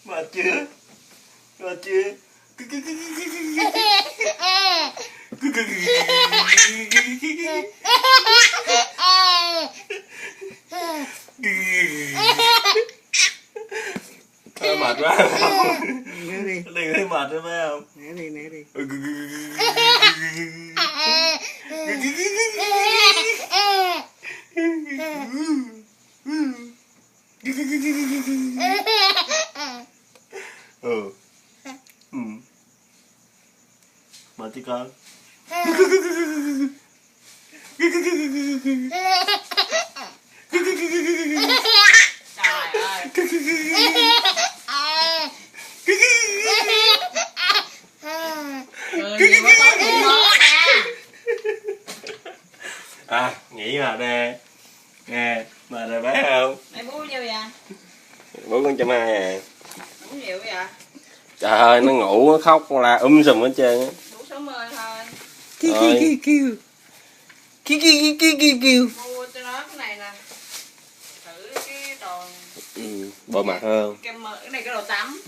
Mệt chưa? Mệt chưa? Thôi mệt quá. Né đi. Liền thấy mệt rồi phải không? Né đi, né đi. Ừ. Ừ. Mệt chứ con. À, nghỉ mà nè. Nè, mệt rồi bé không? Mày bú nhiêu vậy? Bố con cho mai à. Bú nhiều vậy? Trời ơi, nó ngủ, nó khóc la sùm hết trơn á. Bú 60 thôi. Kêu kêu kêu. Kêu kêu kêu kêu kêu. Mua cho nó cái này nè. Thử cái đồ. Bộ mặt không? Cái này cái đồ tắm.